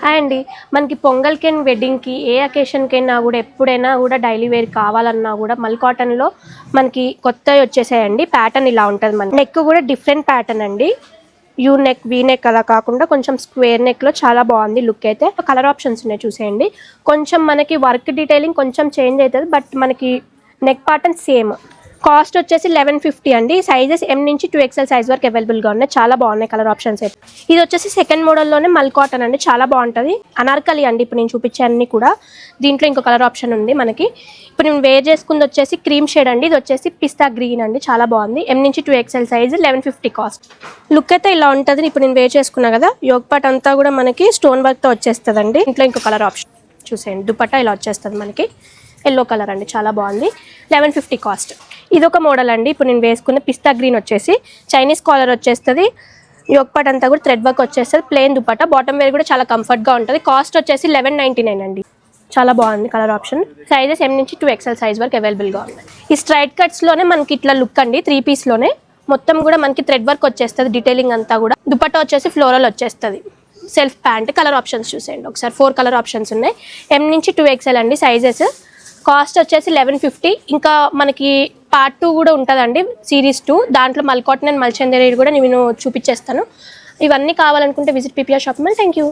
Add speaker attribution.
Speaker 1: Hi అండి. మనకి పొంగల్‌కి and వెడ్డింగ్‌కి ఏ అకేషన్‌కైనా కూడా ఎప్పుడైనా కూడా డైలీ వేర్ కావాలన్నా కూడా మల్ కాటన్‌లో మనకి కొత్తవి వచ్చేసాయండి. ప్యాటర్న్ ఇలా ఉంటది. మనకి నెక్ కూడా డిఫరెంట్ ప్యాటర్న్ అండి. యూ నెక్, వీ నెక్ అలా కాకుండా కొంచెం స్క్వేర్ నెక్‌లో చాలా బాగుంది లుక్ అయితే. కలర్ ఆప్షన్స్ ఉన్నాయి చూసేయండి. కొంచెం మనకి వర్క్ డీటెయిలింగ్ కొంచెం చేంజ్ అవుతుంది, బట్ మనకి నెక్ ప్యాటర్న్ సేమ్. కాస్ట్ వచ్చేసి 1150 అండి. సైజెస్ M నుంచి 2XL సైజ్ వరకు అవైలబుల్గా ఉన్నాయి. చాలా బాగున్నాయి కలర్ ఆప్షన్స్ అయితే. ఇది వచ్చేసి సెకండ్ మోడల్లోనే మల్ కాటన్ అండి, చాలా బాగుంటుంది. అనార్కలి అండి. ఇప్పుడు నేను చూపించే అన్ని కూడా దీంట్లో ఇంకో కలర్ ఆప్షన్ ఉంది మనకి. ఇప్పుడు నేను వేర్ చేసుకుంది వచ్చేసి క్రీమ్ షేడ్ అండి. ఇది వచ్చేసి పిస్తా గ్రీన్ అండి, చాలా బాగుంది. M నుంచి 2XL సైజ్ 1150 కాస్ట్. లుక్ అయితే ఇలా ఉంటుంది. ఇప్పుడు నేను వేర్ చేసుకున్నా కదా, యోగ్ పార్ట్ అంతా కూడా మనకి స్టోన్ వర్క్తో వచ్చేస్తుందండి. ఇంట్లో ఇంకో కలర్ ఆప్షన్ చూసేయండి. దుపట్టా ఇలా వచ్చేస్తుంది మనకి, ఎల్లో కలర్ అండి, చాలా బాగుంది. 1150 కాస్ట్. ఇదొక మోడల్ అండి. ఇప్పుడు నేను వేసుకున్న పిస్తా గ్రీన్ వచ్చేసి చైనీస్ కాలర్ వచ్చేస్తుంది. యోగ్ పార్ట్ అంతా కూడా థ్రెడ్ వర్క్ వచ్చేస్తుంది. ప్లెయిన్ దుపట్టా, బాటమ్ వేర్ కూడా చాలా కంఫర్ట్గా ఉంటుంది. కాస్ట్ వచ్చేసి 1199 అండి. చాలా బాగుంది కలర్ ఆప్షన్. సైజెస్ M నుంచి 2XL సైజ్ వరకు అవైలబుల్గా ఉన్నాయి. ఈ స్ట్రైట్ కట్స్లోనే మనకి ఇట్లా లుక్ అండి. 3 పీస్లోనే మొత్తం కూడా మనకి థ్రెడ్ వర్క్ వచ్చేస్తుంది. డీటెయిలింగ్ అంతా కూడా. దుపట్టా వచ్చేసి ఫ్లోరల్ వచ్చేస్తుంది. Self pant. కలర్ ఆప్షన్స్ చూసేయండి ఒకసారి. 4 కలర్ ఆప్షన్స్ ఉన్నాయి. M నుంచి 2XL అండి సైజెస్. కాస్ట్ వచ్చేసి 1150. ఇంకా మనకి పార్ట్ 2 కూడా ఉంటుందండి, సిరీస్ 2. దాంట్లో మల్ కాటన్ అండ్ మల్ చందేరి కూడా నేను చూపించేస్తాను. ఇవన్నీ కావాలనుకుంటే visit PPR shopping mall. Thank you.